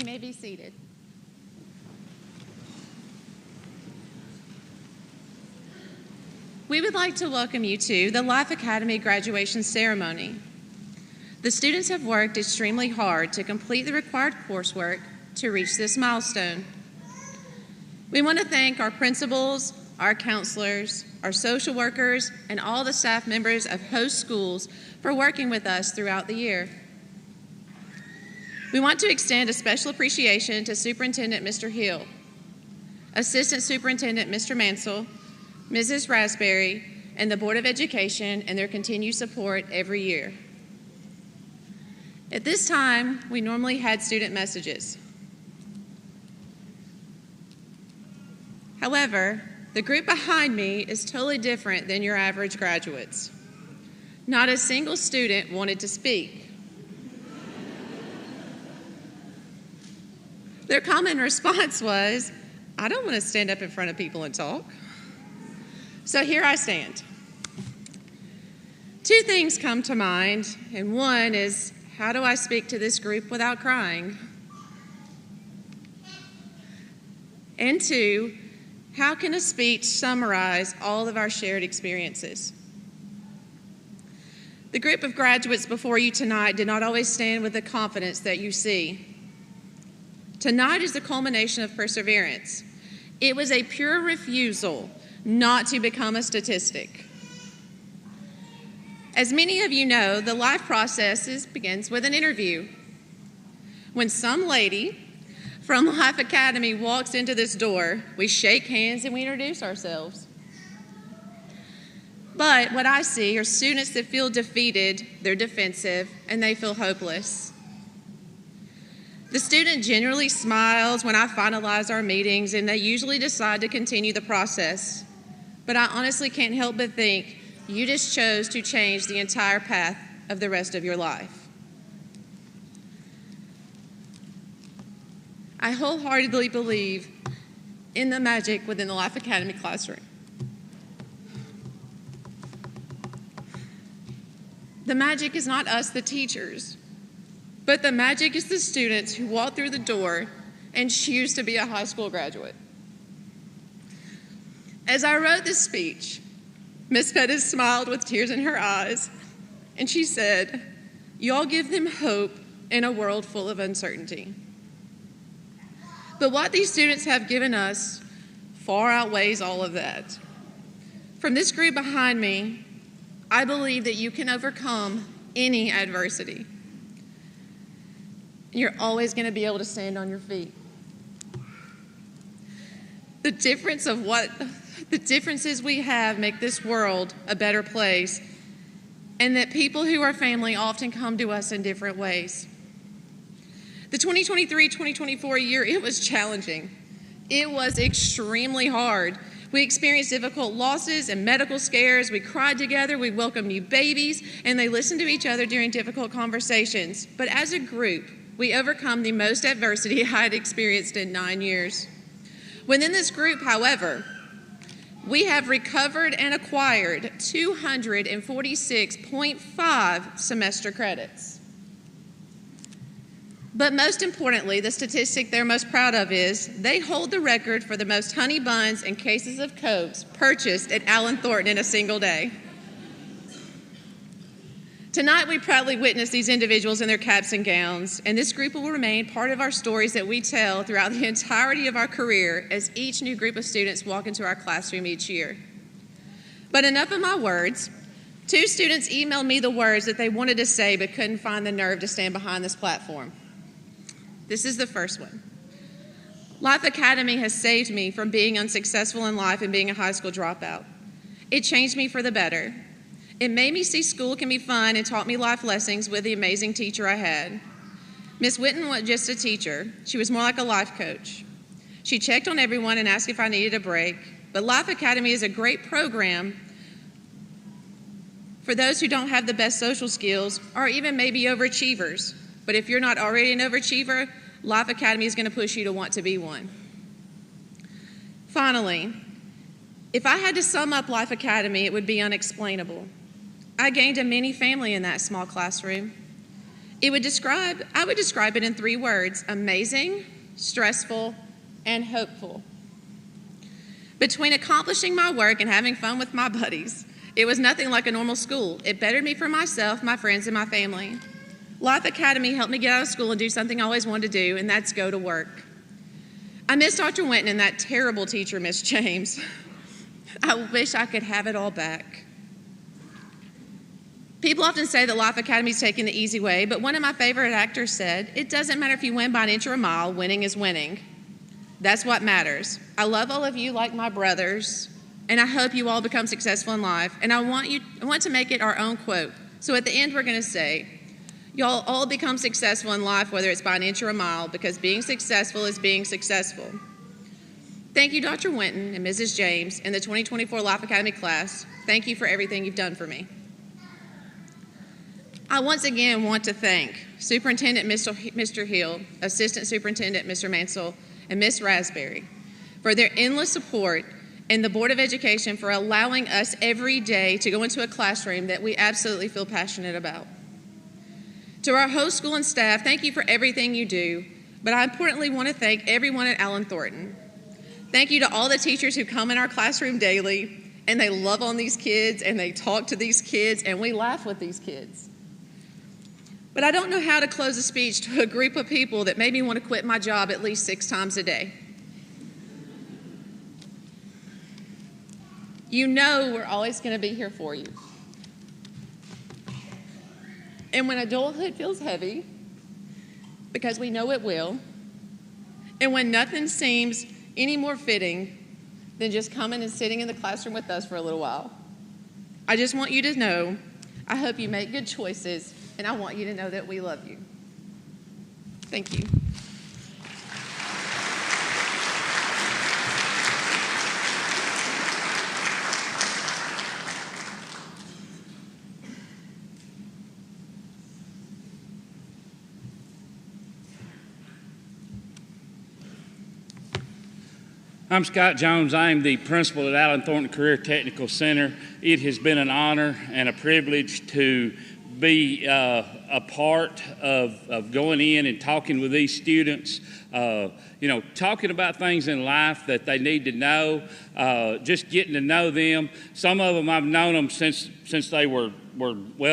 You may be seated. We would like to welcome you to the Life Academy graduation ceremony. The students have worked extremely hard to complete the required coursework to reach this milestone. We want to thank our principals, our counselors, our social workers, and all the staff members of host schools for working with us throughout the year. We want to extend a special appreciation to Superintendent Mr. Hill, Assistant Superintendent Mr. Mansell, Mrs. Raspberry, and the Board of Education and their continued support every year. At this time, we normally had student messages. However, the group behind me is totally different than your average graduates. Not a single student wanted to speak. Their common response was, "I don't want to stand up in front of people and talk." So here I stand. Two things come to mind, and one is, how do I speak to this group without crying? And two, how can a speech summarize all of our shared experiences? The group of graduates before you tonight did not always stand with the confidence that you see. Tonight is the culmination of perseverance. It was a pure refusal not to become a statistic. As many of you know, the life process begins with an interview. When some lady from Life Academy walks into this door, we shake hands and we introduce ourselves. But what I see are students that feel defeated, they're defensive, and they feel hopeless. The student generally smiles when I finalize our meetings, and they usually decide to continue the process. But I honestly can't help but think, you just chose to change the entire path of the rest of your life. I wholeheartedly believe in the magic within the Life Academy classroom. The magic is not us, the teachers, but the magic is the students who walk through the door and choose to be a high school graduate. As I wrote this speech, Miss Pettis smiled with tears in her eyes, and she said, "Y'all give them hope in a world full of uncertainty." But what these students have given us far outweighs all of that. From this group behind me, I believe that you can overcome any adversity. You're always going to be able to stand on your feet. The differences we have make this world a better place, and that people who are family often come to us in different ways. The 2023-2024 year, it was challenging. It was extremely hard. We experienced difficult losses and medical scares. We cried together. We welcomed new babies, and they listened to each other during difficult conversations. But as a group, we overcome the most adversity I had experienced in 9 years. Within this group, however, we have recovered and acquired 246.5 semester credits. But most importantly, the statistic they're most proud of is they hold the record for the most honey buns and cases of Cokes purchased at Allen Thornton in a single day. Tonight, we proudly witness these individuals in their caps and gowns, and this group will remain part of our stories that we tell throughout the entirety of our career as each new group of students walk into our classroom each year. But enough of my words. 2 students emailed me the words that they wanted to say but couldn't find the nerve to stand behind this platform. This is the first one. Life Academy has saved me from being unsuccessful in life and being a high school dropout. It changed me for the better. It made me see school can be fun and taught me life lessons with the amazing teacher I had. Miss Witten wasn't just a teacher. She was more like a life coach. She checked on everyone and asked if I needed a break. But Life Academy is a great program for those who don't have the best social skills or even maybe overachievers. But if you're not already an overachiever, Life Academy is going to push you to want to be one. Finally, if I had to sum up Life Academy, it would be unexplainable. I gained a mini family in that small classroom. I would describe it in 3 words: amazing, stressful, and hopeful. Between accomplishing my work and having fun with my buddies, it was nothing like a normal school. It bettered me for myself, my friends, and my family. Life Academy helped me get out of school and do something I always wanted to do, and that's go to work. I miss Dr. Winton and that terrible teacher, Miss James. I wish I could have it all back. People often say that Life Academy is taking the easy way, but one of my favorite actors said, "It doesn't matter if you win by an inch or a mile, winning is winning." That's what matters. I love all of you like my brothers, and I hope you all become successful in life. And I want to make it our own quote. So at the end, we're going to say, y'all all become successful in life, whether it's by an inch or a mile, because being successful is being successful. Thank you, Dr. Winton and Mrs. James and the 2024 Life Academy class. Thank you for everything you've done for me. I once again want to thank Superintendent Mr. Hill, Assistant Superintendent Mr. Mansell, and Ms. Raspberry for their endless support, and the Board of Education for allowing us every day to go into a classroom that we absolutely feel passionate about. To our host school and staff, thank you for everything you do, but I importantly want to thank everyone at Allen Thornton. Thank you to all the teachers who come in our classroom daily, and they love on these kids, and they talk to these kids, and we laugh with these kids. But I don't know how to close a speech to a group of people that made me want to quit my job at least 6 times a day. You know we're always going to be here for you. And when adulthood feels heavy, because we know it will, and when nothing seems any more fitting than just coming and sitting in the classroom with us for a little while, I just want you to know, I hope you make good choices, and I want you to know that we love you. Thank you. I'm Scott Jones. I am the principal at Allen Thornton Career Technical Center. It has been an honor and a privilege to be a part of going in and talking with these students, talking about things in life that they need to know, just getting to know them. Some of them I've known them since they were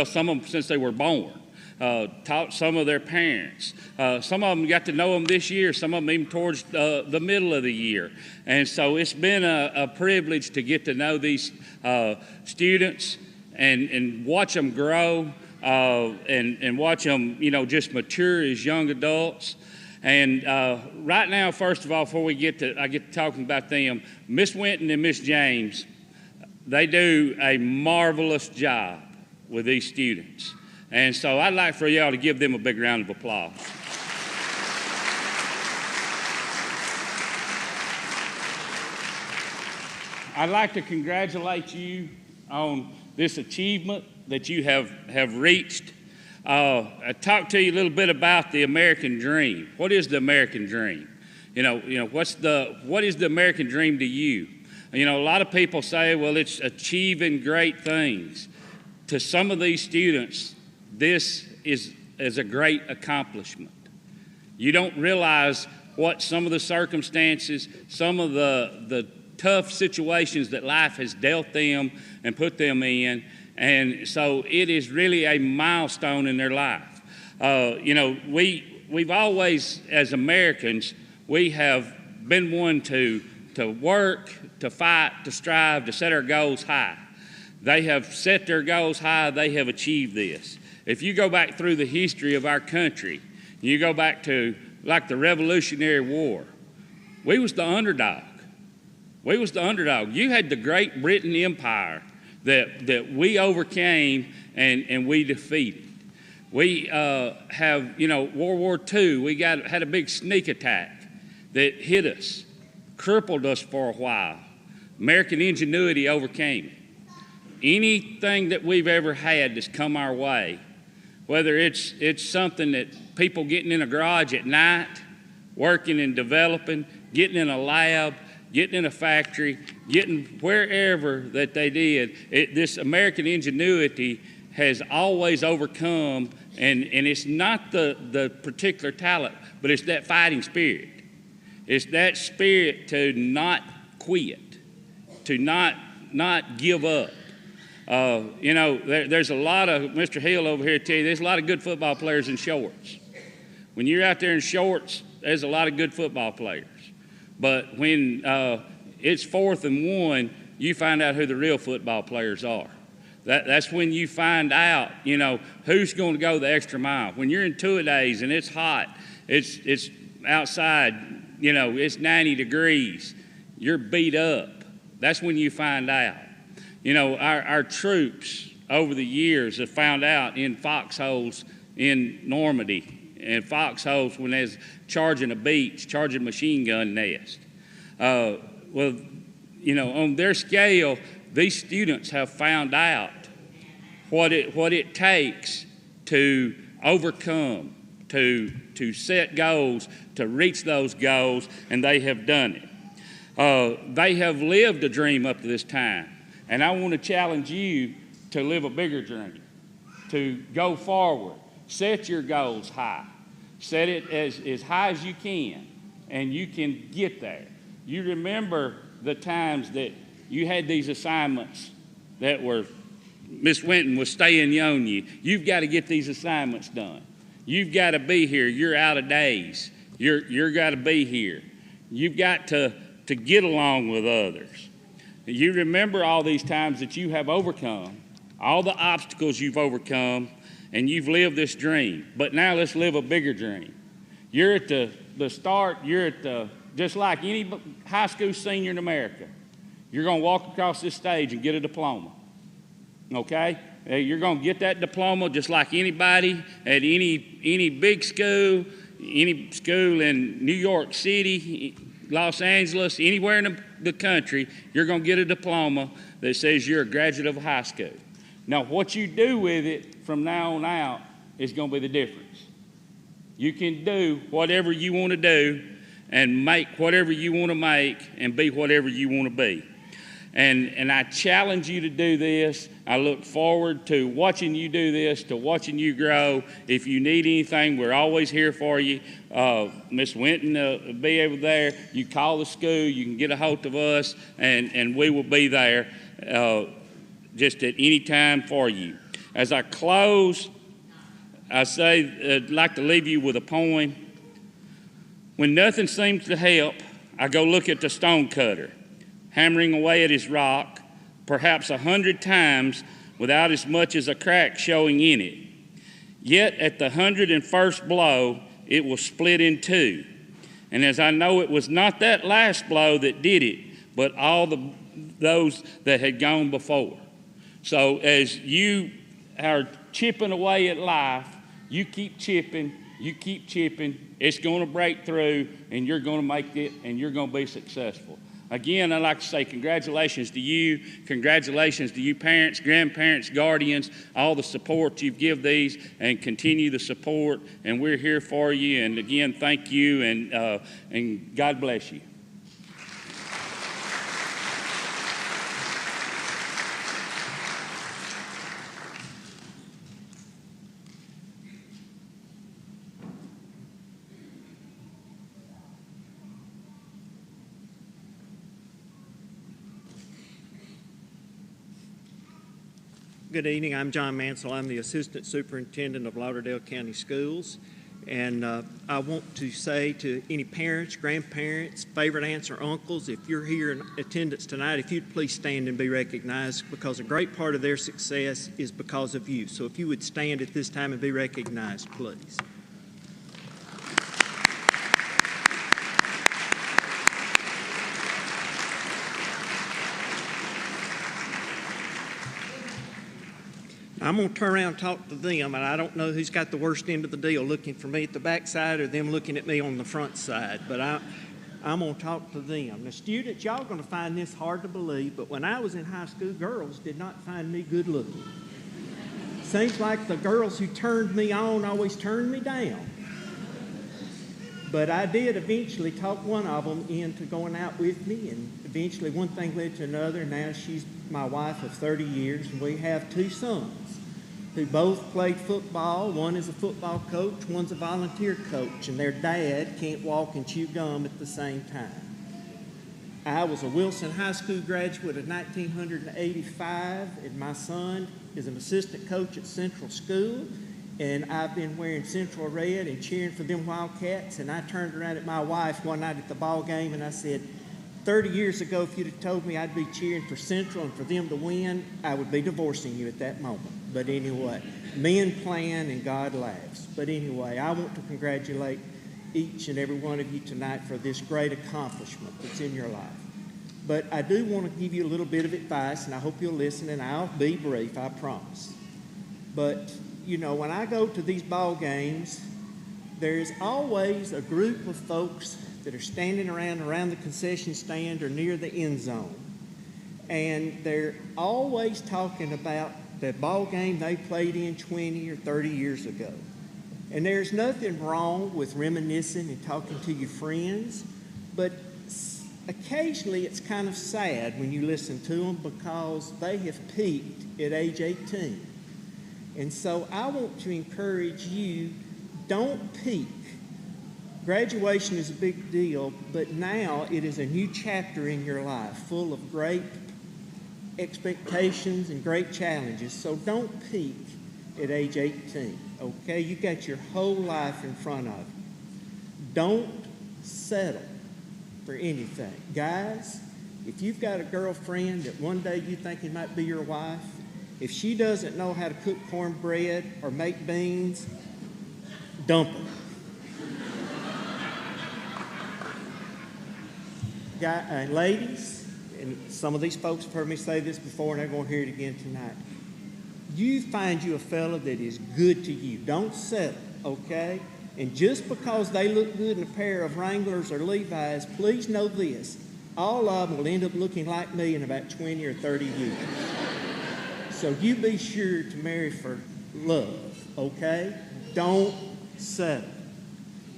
some of them since they were born. Taught some of their parents. Some of them got to know them this year, some of them even towards the middle of the year. And so it's been a privilege to get to know these students and watch them grow and watch them, just mature as young adults. And right now, first of all, before I get to talking about them, Miss Winton and Miss James, they do a marvelous job with these students. And so I'd like for y'all to give them a big round of applause. I'd like to congratulate you on this achievement that you have reached. I talked to you a little bit about the American dream. What is the American dream? What is the American dream to you? A lot of people say, well, it's achieving great things. To some of these students, this is a great accomplishment. You don't realize what some of the circumstances, some of the tough situations that life has dealt them and put them in, and so it is really a milestone in their life. We've always, as Americans, we have been one to work, to fight, to strive, to set our goals high. They have set their goals high. They have achieved this. If you go back through the history of our country, you go back to like the Revolutionary War, we was the underdog. We was the underdog. You had the Great Britain Empire that we overcame and we defeated. We have, World War II, we had a big sneak attack that hit us, crippled us for a while. American ingenuity overcame it. Anything that we've ever had that's come our way, whether it's something that people getting in a garage at night, working and developing, getting in a lab, getting in a factory, getting wherever that they did, this American ingenuity has always overcome And it's not the particular talent, but it's that fighting spirit. It's that spirit to not quit, to not give up. There's a lot of, Mr. Hill over here tell you, there's a lot of good football players in shorts. When you're out there in shorts, there's a lot of good football players. But when it's 4th and 1, you find out who the real football players are. That's when you find out, who's going to go the extra mile. When you're in two-a-days and it's hot, it's outside, it's 90 degrees, you're beat up. That's when you find out. Our troops over the years have found out in foxholes in Normandy and foxholes when they're charging a beach, charging a machine gun nest. On their scale, these students have found out what it takes to overcome, to set goals, to reach those goals, and they have done it. They have lived a dream up to this time, and I want to challenge you to live a bigger dream, to go forward. Set your goals high. Set it as high as you can, and you can get there. You remember the times that you had these assignments that were, Miss Winton was staying on you. You've got to get these assignments done. You've got to be here. You're out of days. You're got to be here. You've got to get along with others. You remember all these times that you have overcome, all the obstacles you've overcome, and you've lived this dream. But now let's live a bigger dream. You're at the start. You're at just like any high school senior in America. You're going to walk across this stage and get a diploma. Okay? You're going to get that diploma just like anybody at any big school, any school in New York City, Los Angeles, anywhere in the country. You're going to get a diploma that says you're a graduate of a high school. Now, what you do with it from now on out is going to be the difference. You can do whatever you want to do and make whatever you want to make and be whatever you want to be. And I challenge you to do this. I look forward to watching you do this, to watching you grow. If you need anything, we're always here for you. Miss Winton will be over there. You call the school. You can get a hold of us, and we will be there just at any time for you. As I close, I'd like to leave you with a poem. When nothing seems to help, I go look at the stonecutter, hammering away at his rock, perhaps 100 times without as much as a crack showing in it. Yet at the 101st blow, it will split in two. And as I know it was not that last blow that did it, but all those that had gone before. So as you are chipping away at life, you keep chipping, it's going to break through, and you're going to make it, and you're going to be successful. Again, I'd like to say congratulations to you. Congratulations to you parents, grandparents, guardians, all the support you've given these, and continue the support. And we're here for you. And again, thank you, and God bless you. Good evening. I'm John Mansell. I'm the Assistant Superintendent of Lauderdale County Schools. And I want to say to any parents, grandparents, favorite aunts or uncles, if you're here in attendance tonight, if you'd please stand and be recognized, because a great part of their success is because of you. So if you would stand at this time and be recognized, please. I'm going to turn around and talk to them, and I don't know who's got the worst end of the deal, looking for me at the back side or them looking at me on the front side, but I'm going to talk to them. Now, students, y'all are going to find this hard to believe, but when I was in high school, girls did not find me good looking. Seems like the girls who turned me on always turned me down. But I did eventually talk one of them into going out with me, and eventually one thing led to another. Now she's my wife of 30 years, and we have 2 sons. who both played football. One is a football coach, one's a volunteer coach, and their dad can't walk and chew gum at the same time. I was a Wilson High School graduate of 1985, and my son is an assistant coach at Central School, and I've been wearing Central red and cheering for them Wildcats, and I turned around at my wife one night at the ball game, and I said, 30 years ago, if you'd have told me I'd be cheering for Central and for them to win, I would be divorcing you at that moment. But anyway, men plan and God laughs. But anyway, I want to congratulate each and every one of you tonight for this great accomplishment that's in your life. But I do want to give you a little bit of advice, and I hope you'll listen, and I'll be brief, I promise. But, you know, when I go to these ball games, there's always a group of folks that are standing around the concession stand or near the end zone. And they're always talking about the ball game they played in 20 or 30 years ago. And there's nothing wrong with reminiscing and talking to your friends, but occasionally it's kind of sad when you listen to them because they have peaked at age 18. And so I want to encourage you, don't peak. Graduation is a big deal, but now it is a new chapter in your life full of great expectations and great challenges. So don't peak at age 18, okay? You got your whole life in front of you. Don't settle for anything. Guys, if you've got a girlfriend that one day you think it might be your wife, if she doesn't know how to cook cornbread or make beans, dump her. Ladies, and some of these folks have heard me say this before and they're going to hear it again tonight. You find you a fella that is good to you. Don't settle, okay? And just because they look good in a pair of Wranglers or Levi's, please know this. All of them will end up looking like me in about 20 or 30 years. So you be sure to marry for love, okay? Don't settle.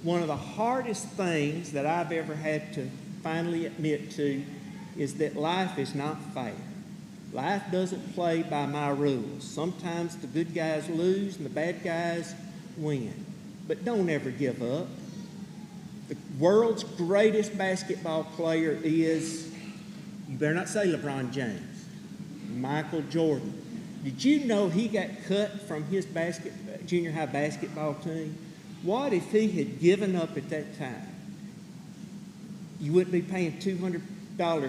One of the hardest things that I've ever had to finally admit to is that life is not fair. Life doesn't play by my rules. Sometimes the good guys lose and the bad guys win. But don't ever give up. The world's greatest basketball player is, you better not say LeBron James, Michael Jordan. Did you know he got cut from his junior high basketball team? What if he had given up at that time? You wouldn't be paying $200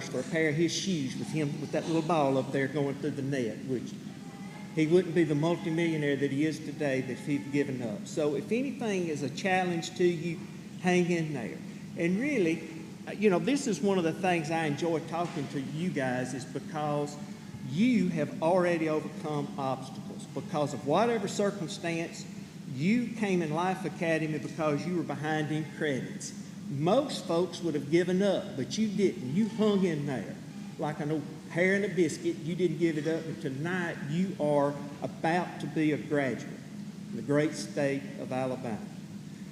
for a pair of his shoes with him with that little ball up there going through the net, would you? He wouldn't be the multimillionaire that he is today if he'd given up. So if anything is a challenge to you, hang in there. And really, you know, this is one of the things I enjoy talking to you guys is because you have already overcome obstacles. Because of whatever circumstance, you came in Life Academy because you were behind in credits. Most folks would have given up, but you didn't. You hung in there like an old hair and a biscuit. You didn't give it up, and tonight you are about to be a graduate in the great state of Alabama.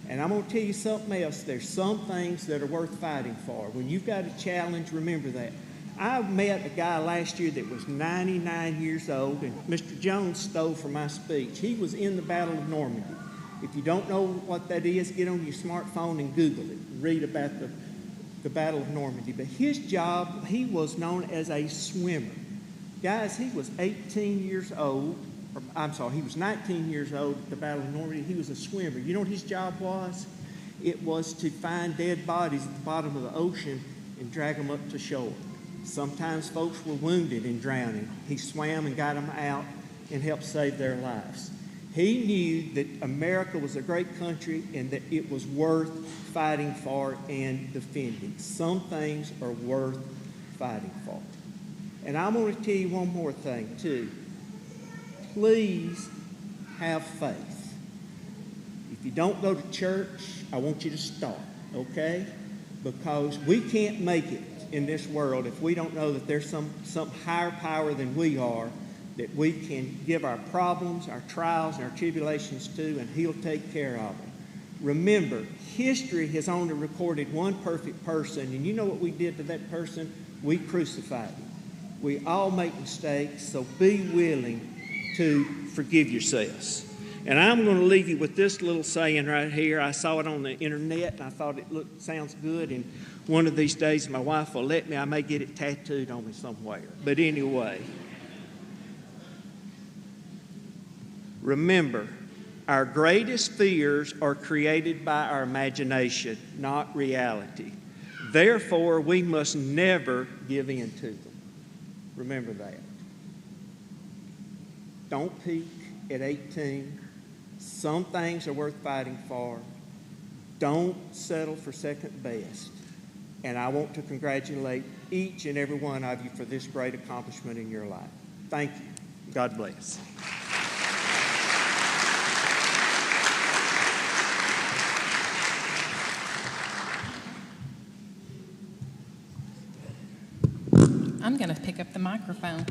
And I'm going to tell you something else. There's some things that are worth fighting for. When you've got a challenge, remember that. I met a guy last year that was 99 years old, and Mr. Jones stole from my speech. He was in the Battle of Normandy. If you don't know what that is, get on your smartphone and Google it. Read about the Battle of Normandy. But his job, he was known as a swimmer. Guys, he was 18 years old. He was 19 years old at the Battle of Normandy. He was a swimmer. You know what his job was? It was to find dead bodies at the bottom of the ocean and drag them up to shore. Sometimes folks were wounded and drowning. He swam and got them out and helped save their lives. He knew that America was a great country and that it was worth fighting for and defending. Some things are worth fighting for. And I'm going to tell you one more thing, too. Please have faith. If you don't go to church, I want you to start, okay? Because we can't make it in this world if we don't know that there's some higher power than we are that we can give our problems, our trials, and our tribulations to, and He'll take care of them. Remember, history has only recorded one perfect person, and you know what we did to that person? We crucified him. We all make mistakes, so be willing to forgive yourselves. And I'm going to leave you with this little saying right here. I saw it on the internet, and I thought it sounds good. And one of these days, my wife will let me. I may get it tattooed on me somewhere. But anyway, remember, our greatest fears are created by our imagination, not reality. Therefore, we must never give in to them. Remember that. Don't peak at 18. Some things are worth fighting for. Don't settle for second best. And I want to congratulate each and every one of you for this great accomplishment in your life. Thank you. God bless. I'm going to pick up the microphone.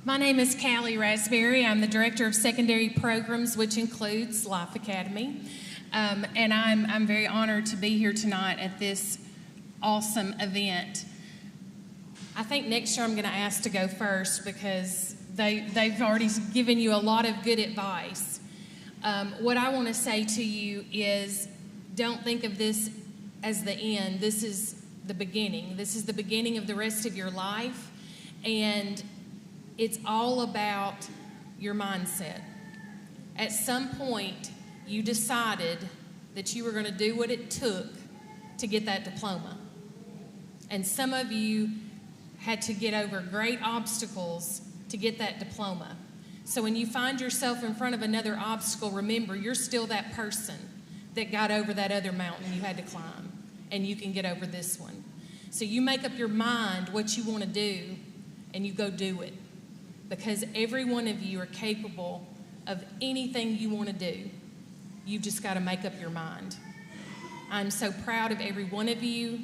My name is Callie Raspberry. I'm the Director of Secondary Programs, which includes Life Academy. And I'm very honored to be here tonight at this awesome event. I think next year I'm going to ask to go first because they've already given you a lot of good advice. What I want to say to you is don't think of this as the end. This is the beginning. This is the beginning of the rest of your life, and it's all about your mindset. At some point, you decided that you were going to do what it took to get that diploma. And some of you had to get over great obstacles to get that diploma. So when you find yourself in front of another obstacle, remember, you're still that person that got over that other mountain you had to climb, and you can get over this one. So you make up your mind what you want to do, and you go do it. Because every one of you are capable of anything you want to do. You've just got to make up your mind. I'm so proud of every one of you.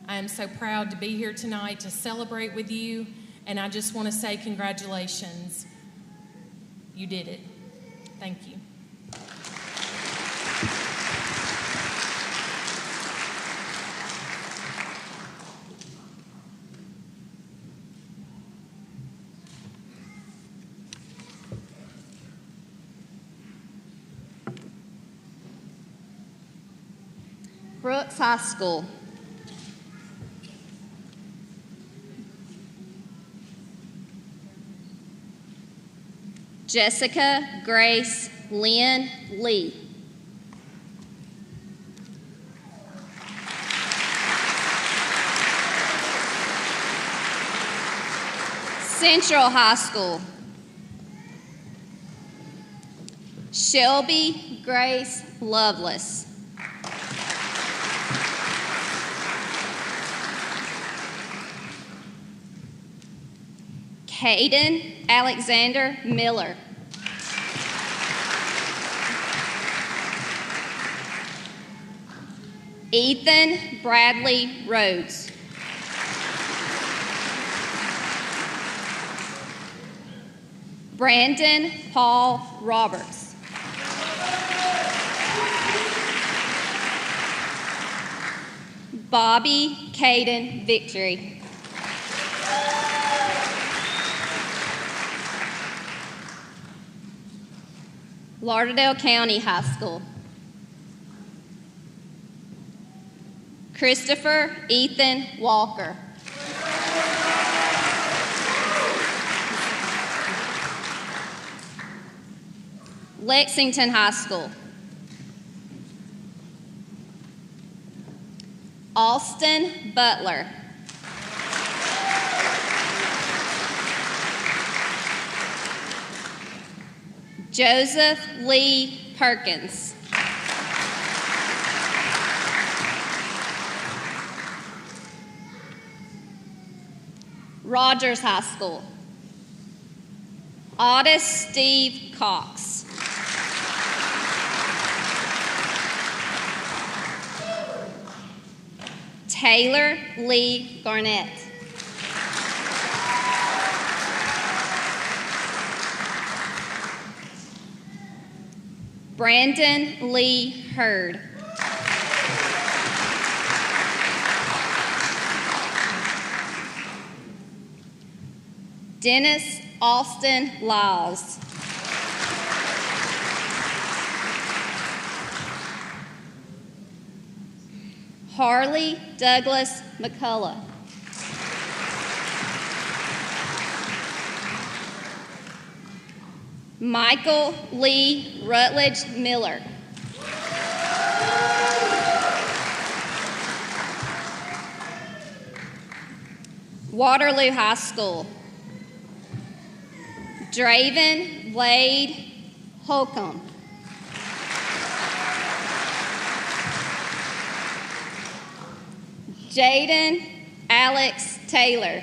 I am so proud to be here tonight to celebrate with you. And I just want to say congratulations. You did it. Thank you. Brooks High School. Jessica Grace Lynn Lee. Central High School. Shelby Grace Lovelace. Caden Alexander Miller. Ethan Bradley Rhodes. Brandon Paul Roberts. Bobby Caden Victory. Lauderdale County High School. Christopher Ethan Walker. Lexington High School. Austin Butler. Joseph Lee Perkins. Rogers High School. Otis Steve Cox. Taylor Lee Garnett. Brandon Lee Hurd. Dennis Austin Lyles. Harley Douglas McCullough. Michael Lee Rutledge Miller. Waterloo High School. Draven Wade Holcomb. Jaden Alex Taylor.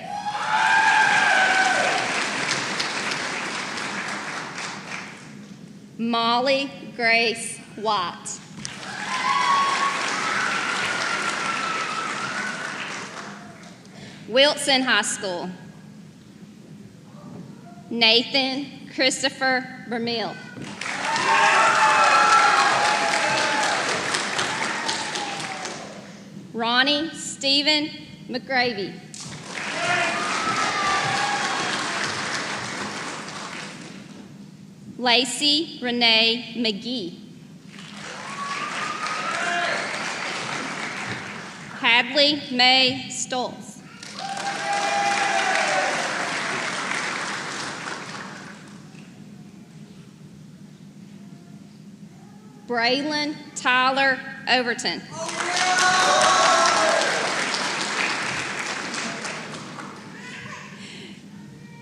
Molly Grace White. Wilson High School. Nathan Christopher Vermeil. Ronnie Stephen McGravy. Lacey Renee McGee. Hadley May Stoltz. Braylon Tyler Overton.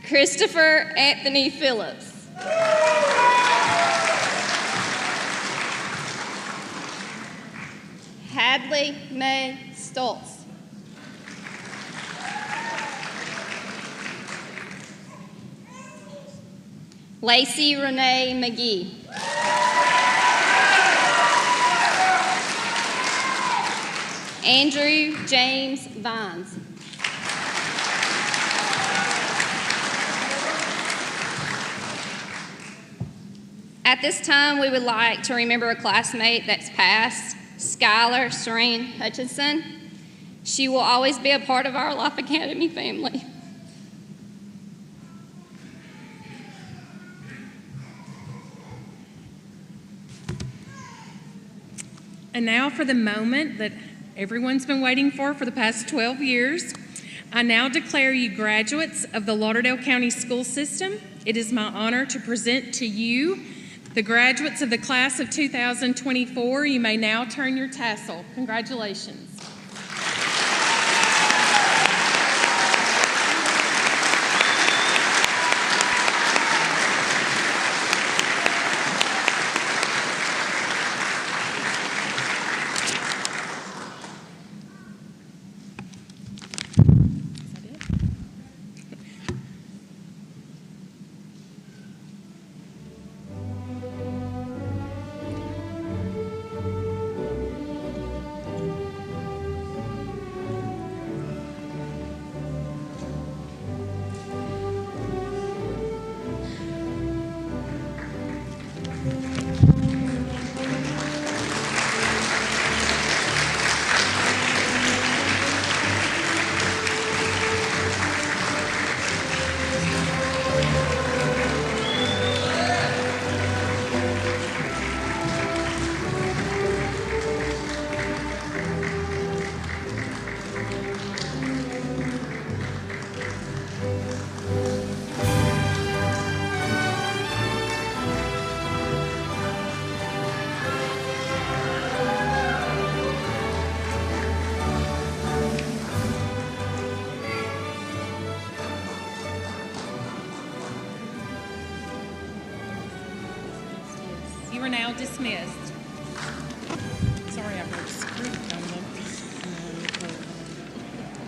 Christopher Anthony Phillips. Hadley May Stoltz. Lacey Renee McGee. Andrew James Vines. At this time, we would like to remember a classmate that's passed, Skylar Serene Hutchinson. She will always be a part of our Life Academy family. And now for the moment that everyone's been waiting for the past 12 years. I now declare you graduates of the Lauderdale County School System. It is my honor to present to you the graduates of the class of 2024. You may now turn your tassel. Congratulations. You are now dismissed. Sorry, I wrote script on them.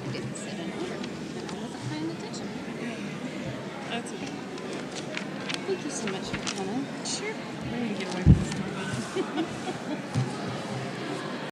You didn't sit in order, and I wasn't paying attention. That's okay. Thank you so much.